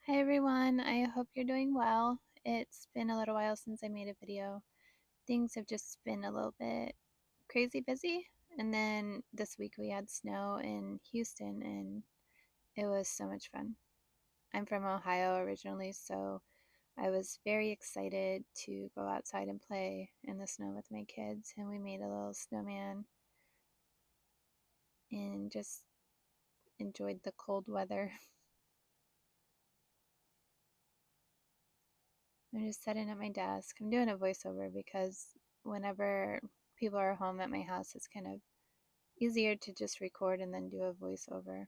Hi everyone, I hope you're doing well. It's been a little while since I made a video. Things have just been a little bit crazy busy, and then this week we had snow in Houston and it was so much fun. I'm from Ohio originally, so I was very excited to go outside and play in the snow with my kids, and we made a little snowman and just enjoyed the cold weather. I'm just sitting at my desk. I'm doing a voiceover because whenever people are home at my house, it's kind of easier to just record and then do a voiceover.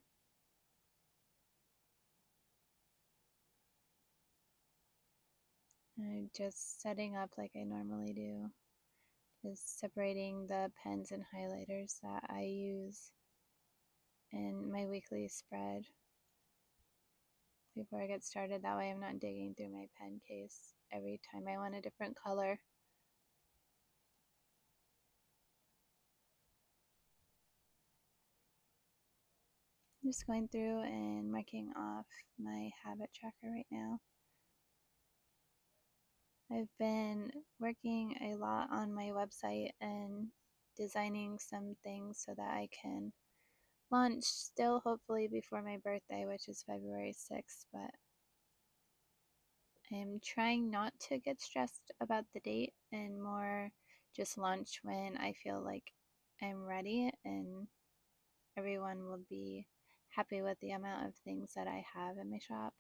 I'm just setting up like I normally do, just separating the pens and highlighters that I use in my weekly spread before I get started. That way I'm not digging through my pen case every time I want a different color. I'm just going through and marking off my habit tracker right now. I've been working a lot on my website and designing some things so that I can launch still hopefully before my birthday, which is February 6th, but I'm trying not to get stressed about the date and more just launch when I feel like I'm ready and everyone will be happy with the amount of things that I have in my shop,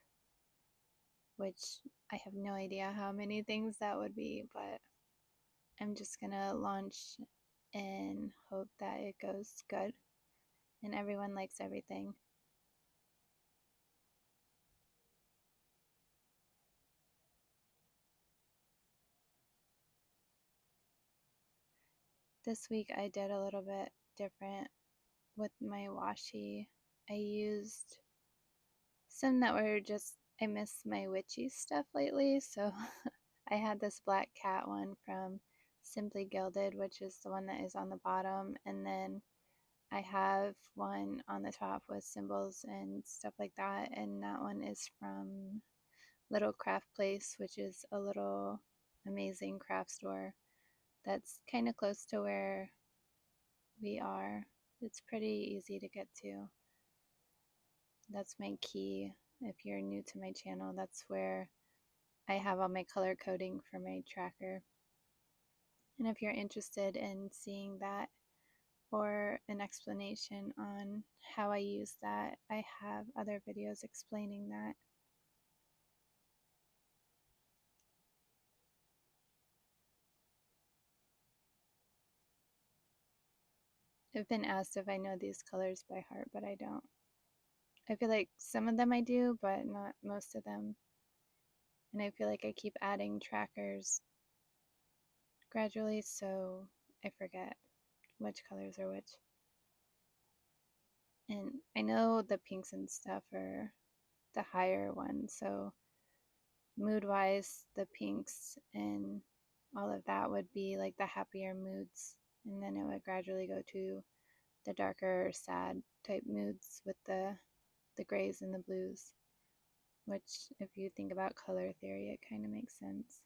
which I have no idea how many things that would be, but I'm just gonna launch and hope that it goes good and everyone likes everything. This week I did a little bit different with my washi. I used some that were just, I miss my witchy stuff lately, so I had this black cat one from Simply Gilded, which is the one that is on the bottom, and then I have one on the top with symbols and stuff like that, and that one is from Little Craft Place, which is a little amazing craft store that's kind of close to where we are. It's pretty easy to get to. That's my key. If you're new to my channel, that's where I have all my color coding for my tracker. And if you're interested in seeing that or an explanation on how I use that, I have other videos explaining that. I've been asked if I know these colors by heart, but I don't. I feel like some of them I do, but not most of them. And I feel like I keep adding trackers gradually, so I forget which colors are which. And I know the pinks and stuff are the higher ones, so mood wise, the pinks and all of that would be like the happier moods. And then it would gradually go to the darker, sad type moods with the grays and the blues, which, if you think about color theory, it kind of makes sense.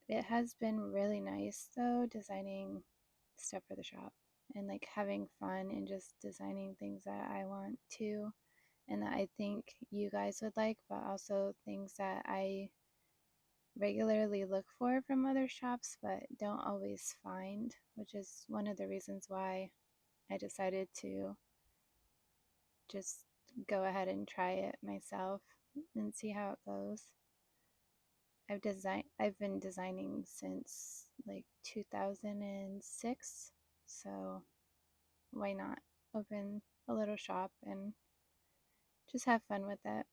It has been really nice though, designing stuff for the shop and like having fun and just designing things that I want to and that I think you guys would like, but also things that I regularly look for from other shops but don't always find, which is one of the reasons why I decided to just go ahead and try it myself and see how it goes. I've been designing since like 2006, so why not open a little shop and just have fun with it.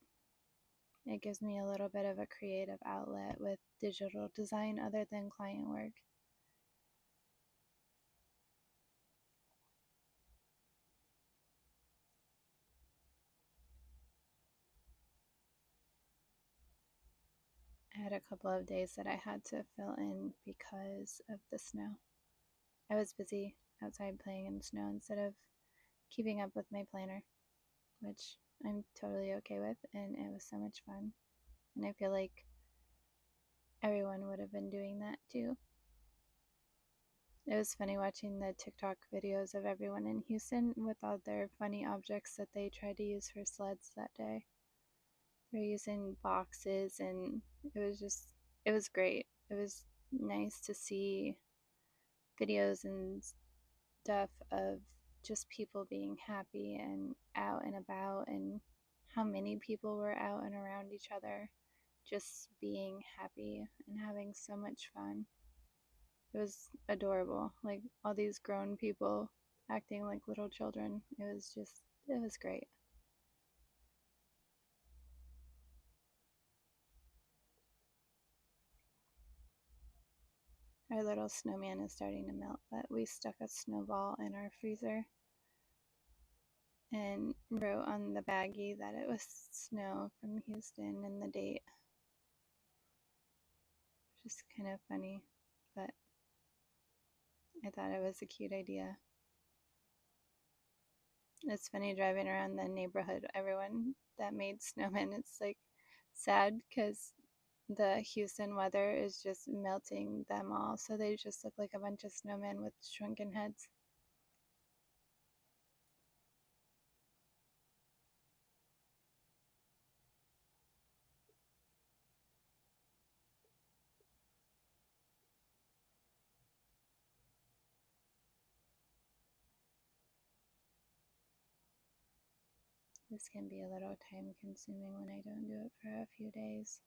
It gives me a little bit of a creative outlet with digital design other than client work. I had a couple of days that I had to fill in because of the snow. I was busy outside playing in the snow instead of keeping up with my planner. which I'm totally okay with, and it was so much fun. And I feel like everyone would have been doing that too. It was funny watching the TikTok videos of everyone in Houston with all their funny objects that they tried to use for sleds that day. They're using boxes, and it was great. It was nice to see videos and stuff of just people being happy and out and about, and how many people were out and around each other just being happy and having so much fun. It was adorable. Like all these grown people acting like little children. It was great. Our little snowman is starting to melt, but we stuck a snowball in our freezer and wrote on the baggie that it was snow from Houston and the date. Just kind of funny, but I thought it was a cute idea. It's funny driving around the neighborhood, everyone that made snowmen. It's like sad because the Houston weather is just melting them all, so they just look like a bunch of snowmen with shrunken heads. This can be a little time consuming when I don't do it for a few days,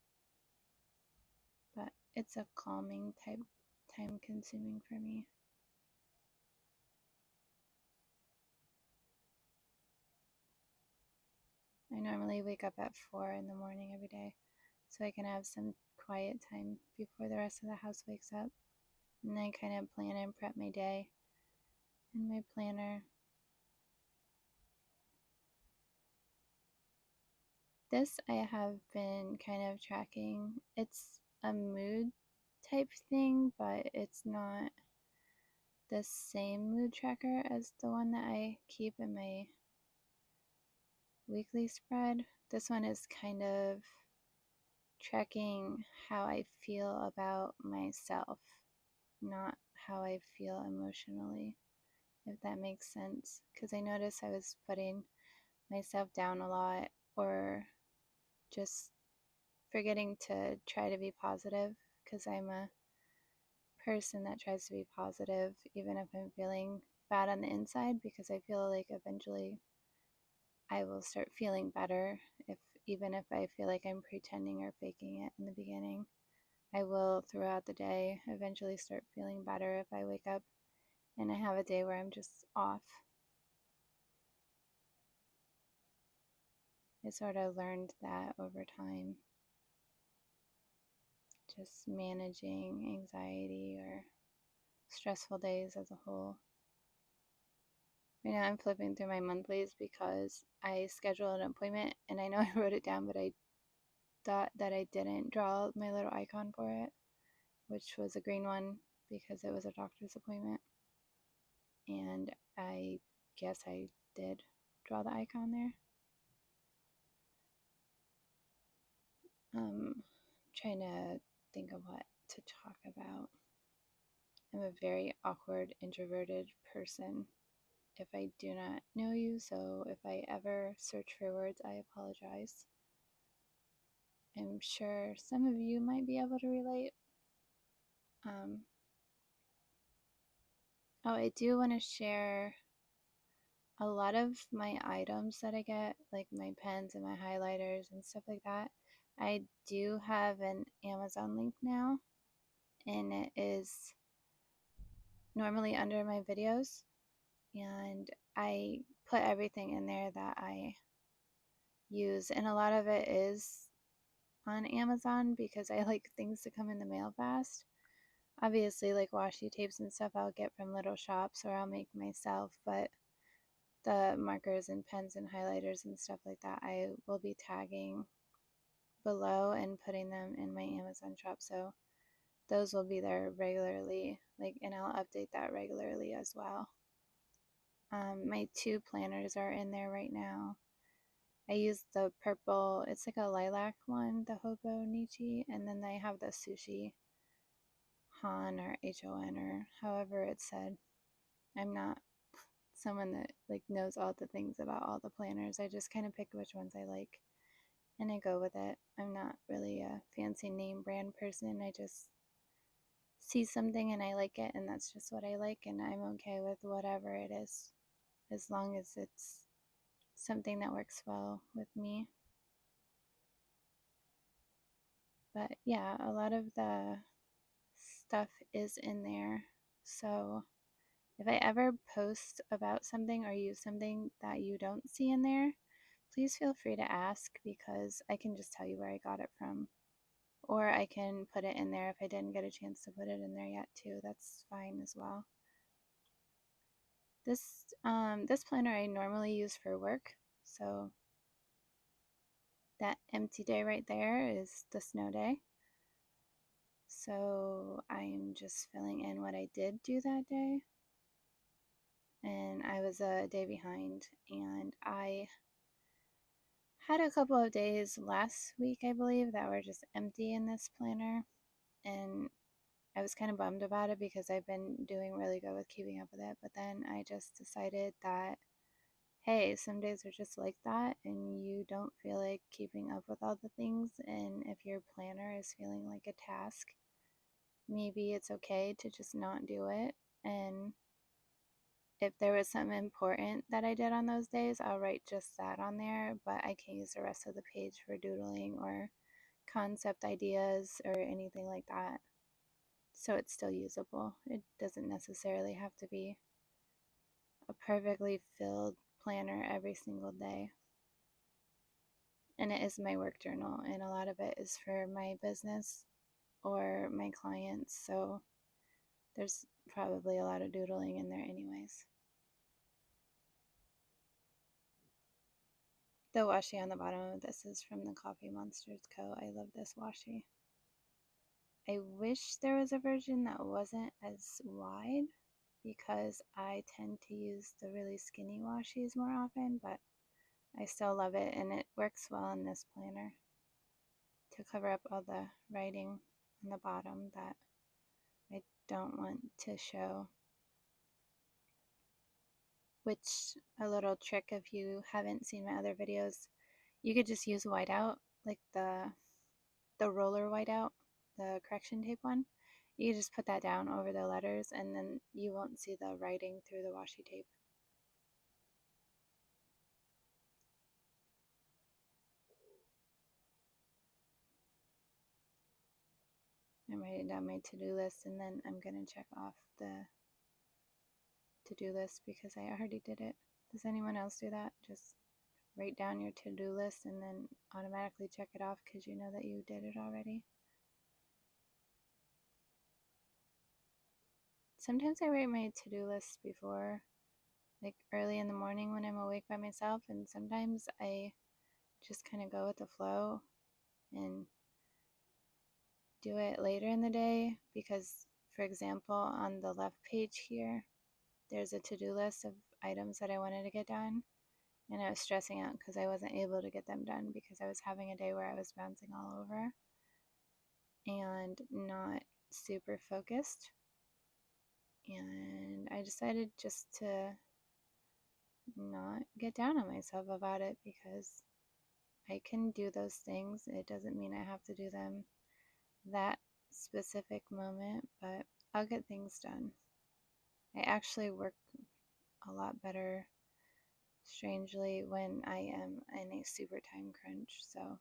but it's a calming type time consuming for me. I normally wake up at 4 in the morning every day so I can have some quiet time before the rest of the house wakes up. And I kind of plan and prep my day in my planner. This I have been kind of tracking. It's a mood type thing, but it's not the same mood tracker as the one that I keep in my weekly spread. This one is kind of tracking how I feel about myself, not how I feel emotionally, if that makes sense. Because I noticed I was putting myself down a lot, or just forgetting to try to be positive, because I'm a person that tries to be positive even if I'm feeling bad on the inside, because I feel like eventually I will start feeling better, if even if I feel like I'm pretending or faking it in the beginning. I will throughout the day eventually start feeling better if I wake up and I have a day where I'm just off. I sort of learned that over time, just managing anxiety or stressful days as a whole. Right now I'm flipping through my monthlies because I scheduled an appointment, and I know I wrote it down, but I thought that I didn't draw my little icon for it, which was a green one because it was a doctor's appointment. And I guess I did draw the icon there. Trying to think of what to talk about. I'm a very awkward, introverted person. If I do not know you, so if I ever search for words, I apologize. I'm sure some of you might be able to relate. Um, I do want to share a lot of my items that I get, like my pens and my highlighters and stuff like that. I do have an Amazon link now, and it is normally under my videos, and I put everything in there that I use, and a lot of it is on Amazon because I like things to come in the mail fast. Obviously, like washi tapes and stuff I'll get from little shops or I'll make myself, but the markers and pens and highlighters and stuff like that, I will be tagging below and putting them in my Amazon shop, so those will be there regularly, like, and I'll update that regularly as well. My two planners are in there right now. I use the purple, it's like a lilac one, the Hobonichi, and then they have the Sushi Han or HON or however it's said. I'm not someone that like knows all the things about all the planners. I just kind of pick which ones I like and I go with it. I'm not really a fancy name brand person. I just see something and I like it and that's just what I like and I'm okay with whatever it is as long as it's something that works well with me. But yeah, a lot of the stuff is in there. So if I ever post about something or use something that you don't see in there, please feel free to ask because I can just tell you where I got it from. Or I can put it in there if I didn't get a chance to put it in there yet too. That's fine as well. This planner I normally use for work. So that empty day right there is the snow day. So I'm just filling in what I did do that day. And I was a day behind and I had a couple of days last week, I believe, that were just empty in this planner. And I was kind of bummed about it because I've been doing really good with keeping up with it. But then I just decided that, hey, some days are just like that and you don't feel like keeping up with all the things. And if your planner is feeling like a task, maybe it's okay to just not do it. And if there was something important that I did on those days, I'll write just that on there, but I can't use the rest of the page for doodling or concept ideas or anything like that. So it's still usable. It doesn't necessarily have to be a perfectly filled planner every single day. And it is my work journal, and a lot of it is for my business or my clients, so there's probably a lot of doodling in there, anyways. The washi on the bottom of this is from the Coffee Monsters Co. I love this washi. I wish there was a version that wasn't as wide because I tend to use the really skinny washis more often, but I still love it and it works well in this planner to cover up all the writing on the bottom that I don't want to show. Which, a little trick if you haven't seen my other videos, you could just use whiteout, like the roller whiteout, the correction tape one. You just put that down over the letters and then you won't see the writing through the washi tape. I'm writing down my to-do list and then I'm going to check off the to-do list because I already did it. Does anyone else do that? Just write down your to-do list and then automatically check it off because you know that you did it already. Sometimes I write my to-do list before, like early in the morning when I'm awake by myself, and sometimes I just kind of go with the flow and do it later in the day because, for example, on the left page here, there's a to-do list of items that I wanted to get done, and I was stressing out because I wasn't able to get them done because I was having a day where I was bouncing all over and not super focused. And I decided just to not get down on myself about it because I can do those things. It doesn't mean I have to do them that specific moment, but I'll get things done. I actually work a lot better, strangely, when I am in a super time crunch, so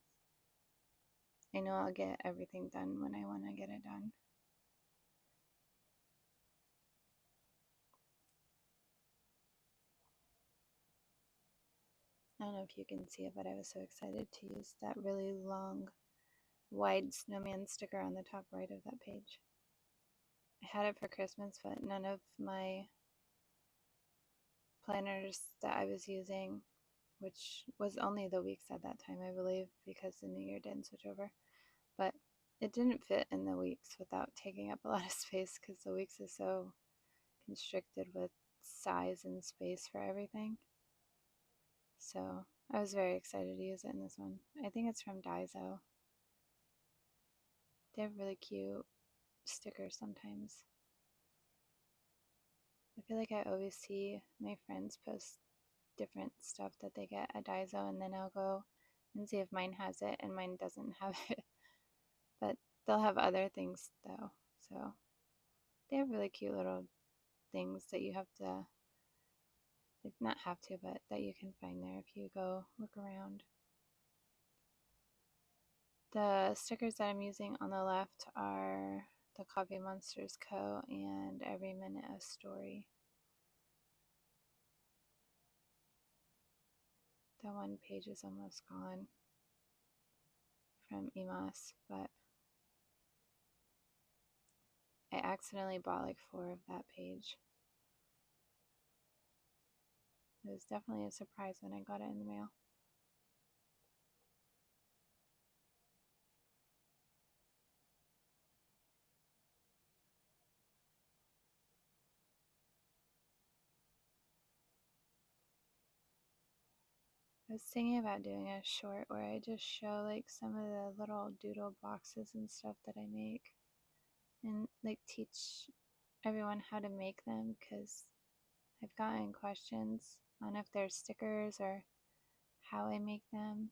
I know I'll get everything done when I want to get it done. I don't know if you can see it, but I was so excited to use that really long, wide snowman sticker on the top right of that page. I had it for Christmas, but none of my planners that I was using, which was only the weeks at that time, I believe, because the new year didn't switch over, but it didn't fit in the weeks without taking up a lot of space because the weeks is so constricted with size and space for everything. So I was very excited to use it in this one. I think it's from Daiso. They have really cute stickers sometimes. I feel like I always see my friends post different stuff that they get at Daiso, and then I'll go and see if mine has it, and mine doesn't have it. But they'll have other things though. So they have really cute little things that you have to, like, not have to, but that you can find there if you go look around. The stickers that I'm using on the left are the Coffee Monsters Co. and Every Minute a Story. That one page is almost gone from EMOS, but I accidentally bought like 4 of that page. It was definitely a surprise when I got it in the mail. I was thinking about doing a short where I just show like some of the little doodle boxes and stuff that I make and like teach everyone how to make them, because I've gotten questions on if they're stickers or how I make them.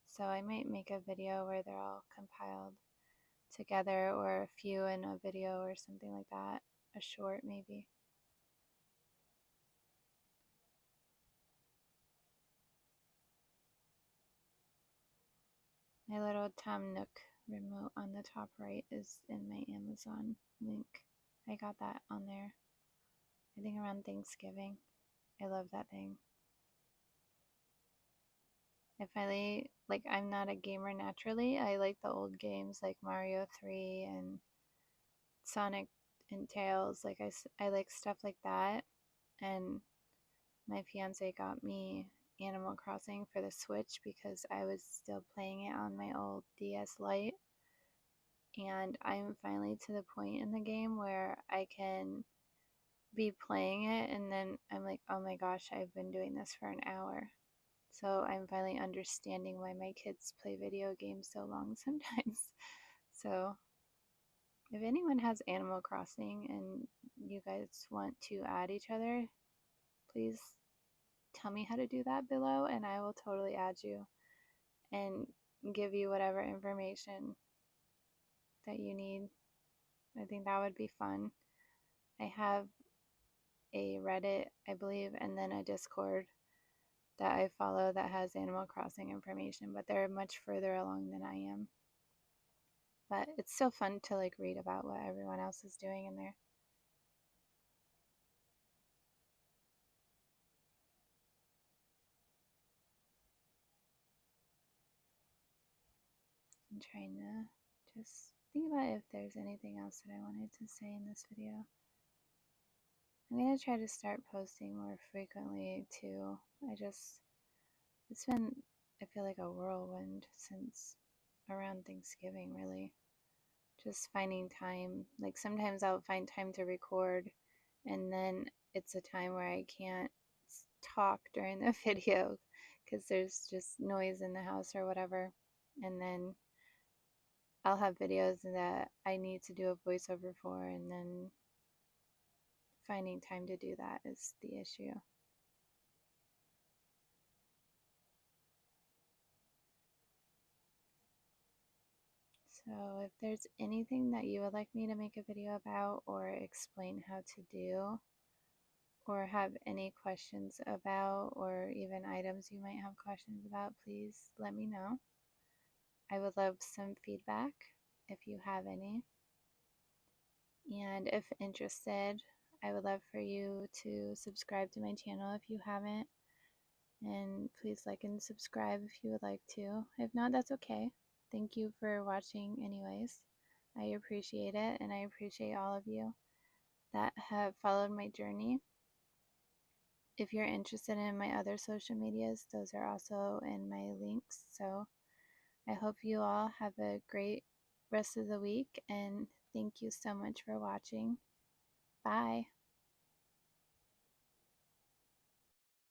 So I might make a video where they're all compiled together, or a few in a video or something like that. A short maybe. My little Tom Nook remote on the top right is in my Amazon link. I got that on there, I think around Thanksgiving. I love that thing. I finally, like, I'm not a gamer naturally. I like the old games like Mario 3 and Sonic and Tails. Like, I like stuff like that. And my fiance got me Animal Crossing for the Switch because I was still playing it on my old DS Lite. And I'm finally to the point in the game where I can be playing it and then I'm like, oh my gosh, I've been doing this for an hour. So I'm finally understanding why my kids play video games so long sometimes. So if anyone has Animal Crossing and you guys want to add each other, please tell me how to do that below and I will totally add you and give you whatever information that you need. I think that would be fun. I have a Reddit, I believe, and then a Discord that I follow that has Animal Crossing information, but they're much further along than I am. But it's still fun to like read about what everyone else is doing in there. I'm trying to just think about if there's anything else that I wanted to say in this video. I'm gonna try to start posting more frequently too. It's been, I feel like, a whirlwind since around Thanksgiving, really. Just finding time. Like sometimes I'll find time to record, and then it's a time where I can't talk during the video because there's just noise in the house or whatever. And then I'll have videos that I need to do a voiceover for, and then finding time to do that is the issue. So if there's anything that you would like me to make a video about or explain how to do, or have any questions about, or even items you might have questions about, please let me know. I would love some feedback if you have any. And if interested, I would love for you to subscribe to my channel if you haven't. And please like and subscribe if you would like to. If not, that's okay. Thank you for watching anyways. I appreciate it, and I appreciate all of you that have followed my journey. If you're interested in my other social medias, those are also in my links. So I hope you all have a great rest of the week, and thank you so much for watching. Bye.